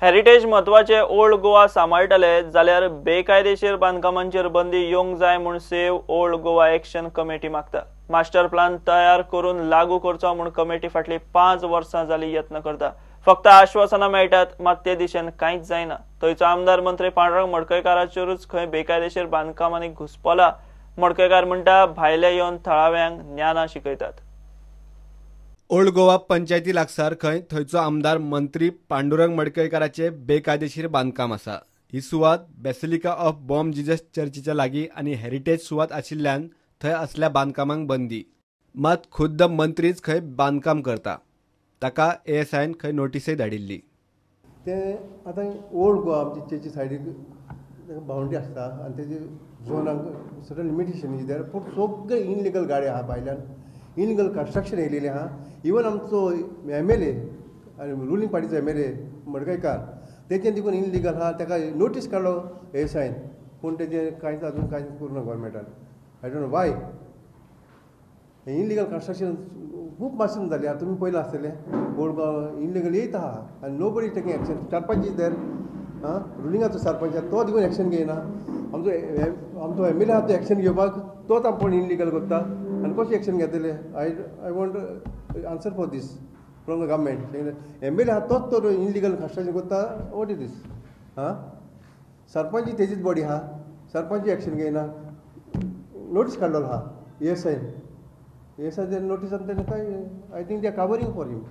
Heritage म्हत्वाचे old Goa सांबाळटले जाल्यार बेकायदेशीर बांदकामांचेर बंदी येवंक जाय म्हूण save old Goa action committee मागता। मास्टर प्लान तयार करून लागू करचो म्हूण कमिटी फाटली 5 वर्सां जाली यत्न करता। फक्त आश्वासनां मेळटात, मात ते दिशेन कांयच जायना। थंयचो आमदार मंत्री पांडुरंग मडकयकाराचेरूच खंय बेकायदेशीर बांदकामांनी घुस्पला। मडकयकार म्हणटा भायले येवन थळाव्यांक ज्ञाना शिकयतात। ओल्ड गोवा पंचायती लागसार खंय थंयचो आमदार मंत्री पांडुरंग मडकयकाराचे बेकायदेशीर बांदकाम आसा। ही सुवात बेसिलिका ऑफ बॉम जिजस चर्चीच्या लागीं आनी हेरिटेज सुवात आशिल्ल्यान थंय असल्या बांदकामांक बंदी। मात खुद्द मंत्रीच खंय बांदकाम करता, ताका ASIन खंय नोटीसय धाडिल्ली। ते आतां ओल्ड गोवा आमची चर्ची सायडीक बाउंड्री आसता आनी तेजे झोनाक सर्टन लिमिटेशन इज देयर, पूण सगळे इनलिगल गाडी आहा भायल्यान, इनलिगल कंस्ट्रक्शन येयलेलें आहा। इवन आमचो MLA आनी रुलींग पार्टीचो MLA मडकयकार तेजें देखून इनलिगल आहा, ताका नोटीस काडलो ASIन, पूण तेजें कांयच अजून कांयच करूं ना गोवोरमेंटान। I don't know Y. Illegal construction खूब मासून जालें। तुमी पयलें आसतलें ओल्ड गोवा इनलिगल येयत आहा आनी nobody taking action. Sarpanch is there, रुलिंगाचो सरपंच तो देखून एक्शन घेयना। आमचो MLA आहा तो एक्शन घेवपाक, तोच आमकां इनलिगल करता आनी कशें एक्शन घेतले। I want answer for this from the government. MLA आहा तोच तो इनलिगल कंस्ट्रक्शन करता, वॉट इज दीस? सरपंच तेजीच बॉडी आहा, सरपंच एक्शन घेयना। नोटीस काडलेलो आहा ASI नोटीस आनी काय I think they are covering for him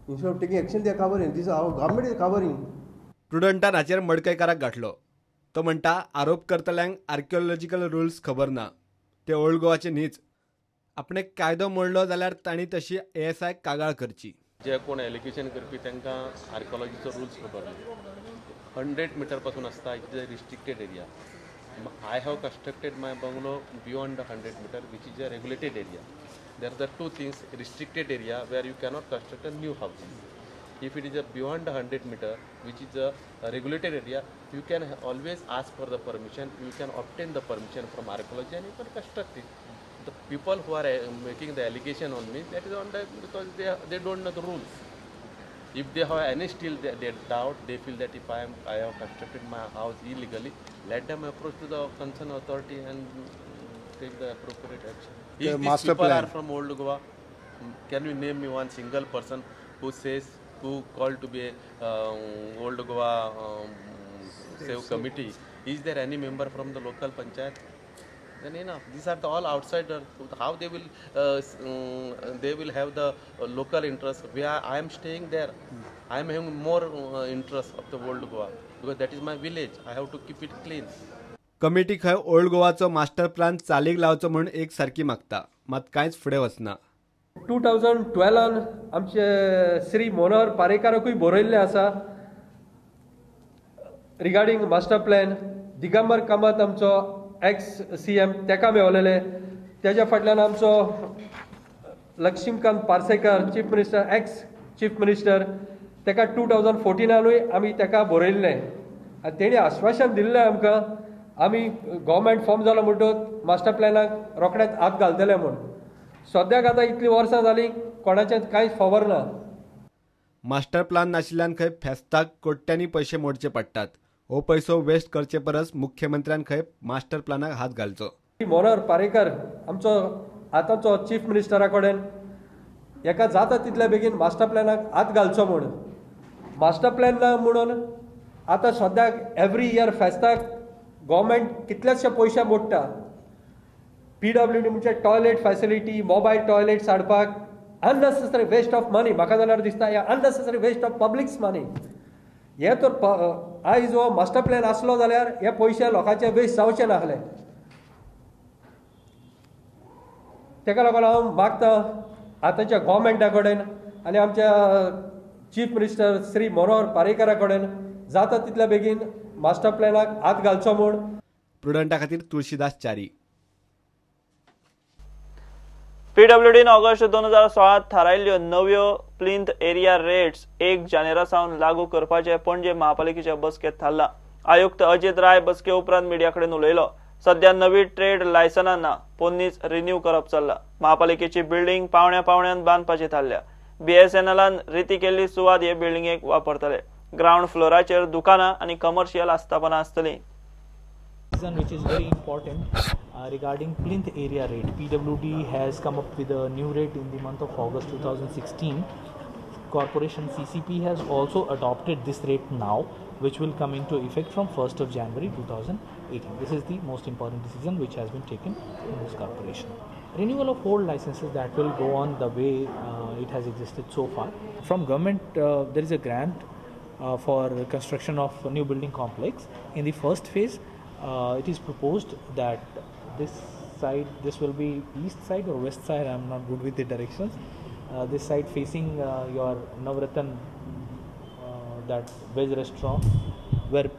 instead of taking action. They are covering, this government is covering. प्रुडंटान हाचेर मडकयकाराक गाठलो। तो म्हणटा आरोप करतल्यांक आर्किओलॉजिकल रुल्स खबर ना, ते ओल्ड गोवाचे न्हीच। आपणे कायदो मोडलो जाल्यार तांणी तशी ASI कागाळ करची। जे कोण एलिगेशन करपी तांकां आर्किओलॉजीचो रुल्स खबर ना। 100 मीटर पासून आसता, it is a restricted area. I have constructed my bungalow beyond 100 meter, which is a regulated area. There are the two things: restricted area where you cannot construct a new house. If it is a beyond 100 meter, which is a regulated area, you can always ask for the permission. You can obtain the permission from archaeology and you can construct it. The people who are making the allegation on me, that is on the because they don't know the rules. If they have any still they doubt, they feel that if I have constructed my house illegally, let them approach to the concerned authority and take the appropriate action. If these people are from Old Goa, can you name me one single person who called to be Old Goa Save Committee? Is there any member from the local panchayat? Then enough. These are all outsiders. How they will have the local interest? I am staying there. I am having more interest of the Old Goa because that is my village. I have to keep it clean. Committee खंय old गोवाचो master plan चालीक लावचो म्हूण एक सारकी मागता, मात कांयच फुडें वचना। 2012 आमचे श्री मनोहर पारेकाराकूय बरयल्लें आसा regarding master plan. Digambar Kamat आमचो ex-CM तेका मेळलेले। तेज्या फाटल्यान आमचो Laxmikant Parsekar chief minister, ex chief minister, तेका 2014 आमी तेका बरयल्लें आनी तेणी आश्वासन दिल्लें आमकां आमी गव्हर्मेंट फॉर्म जालो म्हणटच मास्टर प्लॅनाक रोखडेंच हात घालतले म्हूण। सद्याक आतां इतलीं वर्सां जालीं, कोणाचेंच कांयच खबर ना। मास्टर प्लान नाशिल्ल्यान खंय फेस्ताक कोट्यांनी पयशे मोडचे पडटात। हो पैसो वेस्ट करचे परस मुख्यमंत्र्यान खंय मास्टर प्लानाक हात घालचो। मनोहर पारेकर आमचो आतांचो चीफ मिनिस्टरा कडेन एका जाता तितले बेगीन मास्टर प्लॅनाक हात घालचो म्हूण। मास्टर प्लॅन ना म्हणून आतां सद्याक एवरी इयर फेस्ताक गव्हर्मेंट कितलेशे पयशे मोडटा। PWD म्हणजे टॉयलेट फॅसिलिटी, मोबायल टॉयलेट्स हाडपाक अननेसेसरी वेस्ट ऑफ मनी। म्हाका जाल्यार दिसता हे अननेसेसरी वेस्ट ऑफ पब्लिक्स मनी। हे तर आयज हो मास्टर प्लॅन आसलो जाल्यार हे पयशे लोकांचे वेस्ट जावचे नासले। तेका लागून हांव मागता आतांच्या गव्हर्मेंटा कडेन आनी आमच्या चीफ मिनिस्टर श्री मनोहर पारेकरा कडेन जाता तितले बेगीन मास्टर प्लॅनाक हात घालचो म्हूण। प्रुडंटा खातीर तुळशीदास च्यारी। PWDन ऑगस्ट 2016 थारायल्ल्यो नव्यो प्लिंथ एरिया रेट्स 1 जानेवारी सावन लागू करपाचे पणजे महापालिकेच्या बसकेंत थारला। आयुक्त अजित राय बसके उपरांत मिडिया कडेन उलयलो। सध्या नवी ट्रेड लायसनां ना, पोन्नीच रिन्यू करप चल्ला। महापालिकेची बिल्डिंग पावण्यान बांदपाची थारल्या। BSNLान रिती केल्ली सुवात हे बिल्डिंगेक वापरतले। ग्राउंड फ्लोराचेर दुकानां आनी कमर्शियल आस्थापनां आसतलीं. Which is very important regarding plinth area rate. PWD has come up with a new rate in the month of August 2016. Corporation CCP has also adopted this rate now, which will come into effect from 1st of January 2018. This is the most important decision which has been taken in this corporation. Renewal of old licenses, that will go on the way it has existed so far. From government, there is a grant for construction of a new building complex. In the first phase, it is proposed that this will be east side or west side. I am not good with the directions. This side facing your Navratan, that veg restaurant where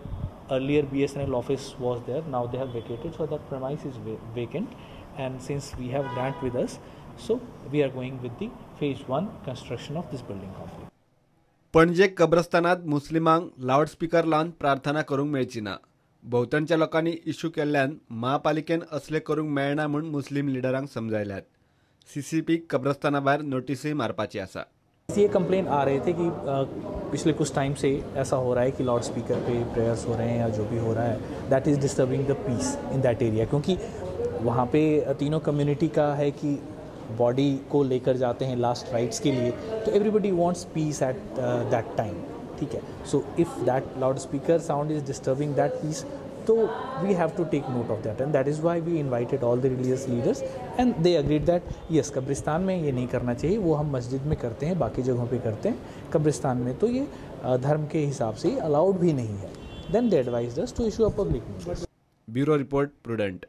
earlier BSNL office was there. Now they have vacated, so that premise is vacant. And since we have grant with us, so we are going with the phase 1 construction of this building complex. पणजे कब्रस्तानात मुस्लिमांक loudspeaker लावन प्रार्थना करूंक मेळची ना. भोवतणच्या लोकांनी issue केल्ल्यान महापालिकेन असले करूंक मेळना म्हूण मुस्लिम लिडरांक समजायल्यात. CCP कब्रस्ताना भायर नोटीसय मारपाची आसा. ये कंप्लेन आ रहे थे कि पिछले कुछ टाइम से ऐसा हो रहा है कि लाउड स्पीकर पे प्रेयर्स हो रहे हैं या जो भी हो रहा है, that is disturbing the peace in that area. क्योंकि वहाँ पे तीनों कम्युनिटी का है कि बॉडी को लेकर जाते हैं लास्ट राइट्स के लिए, तो everybody wants peace at that time. ठीक है. So if that loud speaker sound is disturbing that peace, तो we have to take note of that, and that is why we invited all the religious leaders and they agreed that yes, कब्रिस्तान में ये नहीं करना चाहिए, वो हम मस्जिद में करते हैं, बाकी जगहों पे करते हैं, कब्रिस्तान में तो ये धर्म के हिसाब से अलाउड भी नहीं है. Then they advised us to issue a public notice. Bureau report prudent.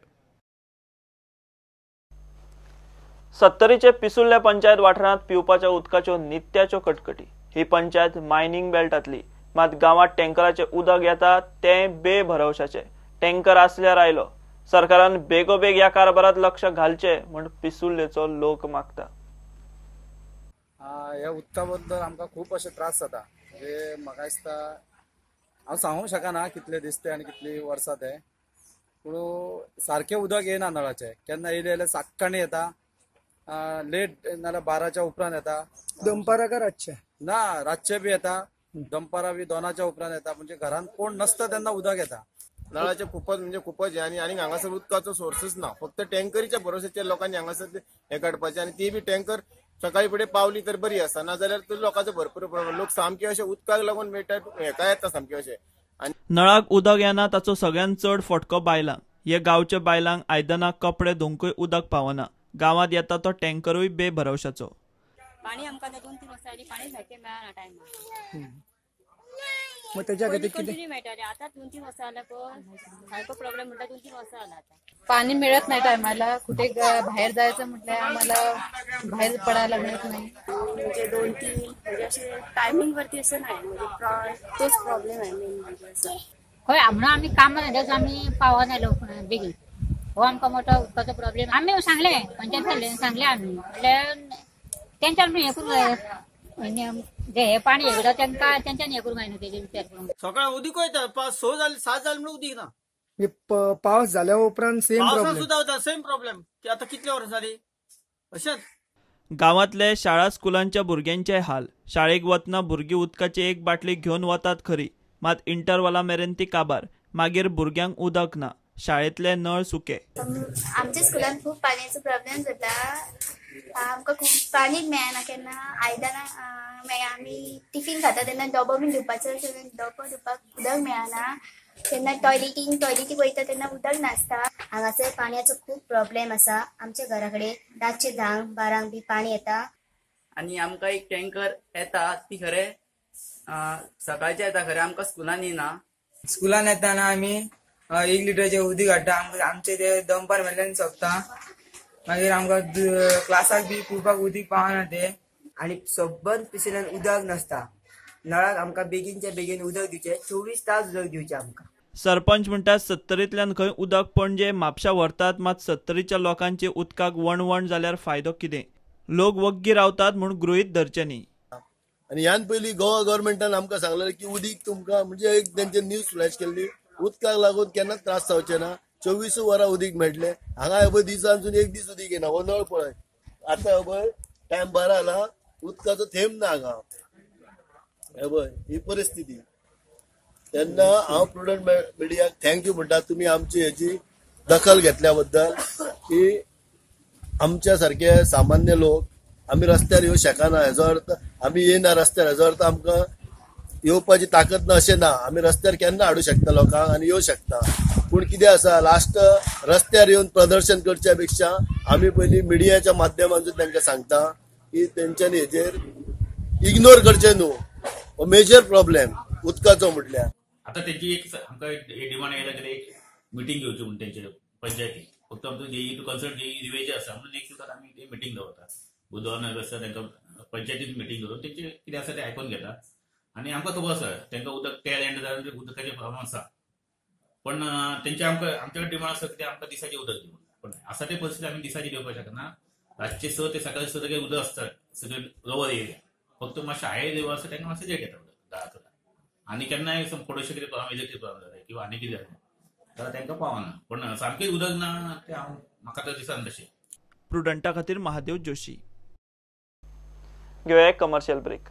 सत्तरीचे पिसुल्ल्या पंचायत वाठारांत पिवपाच्या उदकाच्यो नित्याच्यो कटकटी. ही पंचायत मायनिंग बेल्टांतली, मात गांवांत टँकराचें उदक येता तें बेभरवशाचें. टँकर आसल्यार आयलो. सरकारान बेगोबेग ह्या कारभारात लक्ष घालचें म्हूण पिसुल्लेचो लोक मागता. ह्या उदका बद्दल आमकां खूब अशे त्रास जाता. म्हणजे म्हाका दिसता हांव सांगूंक शकना कितले दीस ते आनी कितली वर्सां ते, पूण सारकें उदक येना नळाचें. केन्ना येयलें जाल्यार सक्काळीं येता, लेट नाल्यार 12च्या उपरांत येता. दनपारां काय रातचे? ना, रातचे बी येता, दनपारां बी 2च्या उपरांत येता. म्हणजे घरांत कोण नसता तेन्ना उदक येता. नळाचे खूपच म्हणजे खूपच हे आणि हांगासर उदकाचो सोर्सच ना. फक्त टँकरीच्या भरोश्याचेर लोकांनी हांगासर हे काडपाचे, आणि ती बी टँकर सकाळी फुडें पावली तर बरी आसा, नाजाल्यार तर लोकांचो भरपूर प्रॉब्लेम. लोक सामके अशे उदकाक लागून मेळटात हेका येता सामके अशे. नळाक उदक येना ताचो सगळ्यात चड फटको बायलांक. हे गांवच्या बायलांक आयदनां कपडे धुवंकूय उदक पावना. गांवांत येता तो टँकरूय बेभरवशाचो. पाणी आमकां 2-3 वर्सां आनी पाणी सारकें मेळना टायमार. मग त्याच्या खातीर कितें मेळटालें, आतां 2-3 वर्सां जाला सारको प्रॉब्लेम म्हणटा. 2-3 वर्सां जाला आता. पाणी मिळत नाही टायमाला. कुठे बाहेर जायचं म्हटलं आम्हाला बाहेर पडायला मिळत नाही. म्हणजे 2-3 म्हणजे असे टायमिंग वरती असं नाही, म्हणजे तोच प्रॉब्लेम आहे मेन म्हणजे असं. होय, आम्ही काम धंद्याच आम्ही पावा नाही लवकर बेगीन. हो, आमका मोठा उदकाचो प्रॉब्लेम. आम्ही सांगले पंचायत सांगले आम्ही त्यांच्या हे करून जे हे पाणी येता त्यांच्यानी हे करून तेजे विचार करून. सकाळ उदीक वयता 5-6 जाले 7 जाले म्हणून उदीक ना. पावस जाल्या उपरांत सेम प्रॉब्लेम सुद्धा होता. सेम प्रॉब्लेम की आता कितले वर्स जाली अशेंच. गांवांतले शाळा स्कुलांच्या भुरग्यांचे हाल. शाळेक वतना भुरगीं उदकाची एक बाटली घेवन वतात खरी, मात इंटरवला मेरेन ती काबार. मागीर भुरग्यांक उदक ना. शाळेतले नळ सुके. आमच्या स्कुलान खूप पाण्याचो प्रॉब्लेम जाता. आमकां खूप पाणी मेळना. केन्ना आयदनां आमी टिफीन खाता तेन्ना डबो बीन धुवपाचो, डबो धुवपाक उदक मेळना. तेन्ना टॉयलेटीक वयता तेन्ना उदक नासता. हांगासर पाण्याचो खूप प्रॉब्लेम आसा. आमच्या घरा कडेन रातचे 10-12 बी पाणी येता. आनी आमकां एक टँकर येता ती खरें सकाळचे येता खरें, आमकां स्कुलान येना. स्कुलान येताना आमी 1 लिटरचे उदीक हाडटा. आमचे ते दनपार मेळ्ळ्यान सोंपता. मागीर आमकां क्लासाक बी पिवपाक उदीक पावना ते. आनी सबंद पिशेल्यान उदक नासता. नळाक आमकां बेगीनच्या बेगीन उदक दिवचें, 24 तास उदक दिवचें आमकां. सरपंच म्हणटात 70तल्यान खंय उदक पणजे म्हापशा व्हरतात, मात 70च्या लोकांचे उदकाक वणवण जाल्यार फायदो कितें. लोक वग्गी रावतात म्हूण गृहीत धरचे न्ही. आणि ह्यान पयलीं गोवा गव्हर्मेंटान आमकां सांगलें की उदीक तुमकां म्हणजे एक तेंचे न्यूज फ्लॅश केल्ली, उदकाक लागून केन्ना त्रास जावचे ना, 24 वरां उदीक मेळटलें. हांगा हे पळय दिसांसून एक दीस उदीक येना. हो नळ पळय, आतां हे पळय टायम 12 जाला, उदकाचो थेंब ना हांगा. हे पळय ही परिस्थिती. तेन्ना हांव प्रुडंट मिडियाक थँक्यू म्हणटा, तुमी आमची हेची दखल घेतल्या बद्दल, की आमच्या सारखे सामान्य लोक आमी रस्त्यार येवं शकना, हेजो अर्थ आमी येयना रस्त्यार, हेजो अर्थ आमकां येवपाची ताकद ना अशें ना, आमी रस्त्यार केन्ना हाडूं शकता लोकांक आनी येवं शकता. पूण कितें आसा, लास्ट रस्त्यार येवन प्रदर्शन करच्या पेक्षा आमी पयलीं मिडियाच्या माध्यमांतून तांकां सांगता की तेंच्यांनी हेजेर इग्नोर करचें न्हू. हो मेजर प्रॉब्लेम उदकाचो म्हटल्यार. आता त्यांची एक आमकां एक डिमांड येयला की एक मिटींग घेवची म्हणून तेंचे पंचायती, फक्त आमचो जेई टू कन्सर्ट जेई दिवेचे आसा म्हणून नेक्स्ट वीकाक आमी ते मिटींग दवरता. बुधवार आसता तांकां पंचायतीन मिटींग करून तेंचे कितें आसा तें आयकून घेता. आनी आमकां खबर आसा तांकां उदक टेल एंड जावन उदकाचे प्रॉब्लम आसा, पण तेंचे आमचे कडेन डिमांड आसा की आमकां दिसाचें उदक दिवं. पण आसा ते परिस्थिती आमी दिसाची दिवपाक शकना. रातचे 6 ते सकाळी 6 उदक आसता सगळे लोवर एरिया. फक्त मातशें हायर लेवल आसा तांकां मातशें लेट येता उदक 10 आनी केन्नाय थोडेशे कितें प्रॉब्लम इलेक्ट्रीक प्रॉब्लम जाता किंवा आनी कितें जालें जाल्यार तांकां पावना. पण सामकें उदक ना तें हांव म्हाका तर दिसना तशें. प्रुडंटा खातीर महादेव जोशी. घेवया एक कमर्शियल ब्रेक.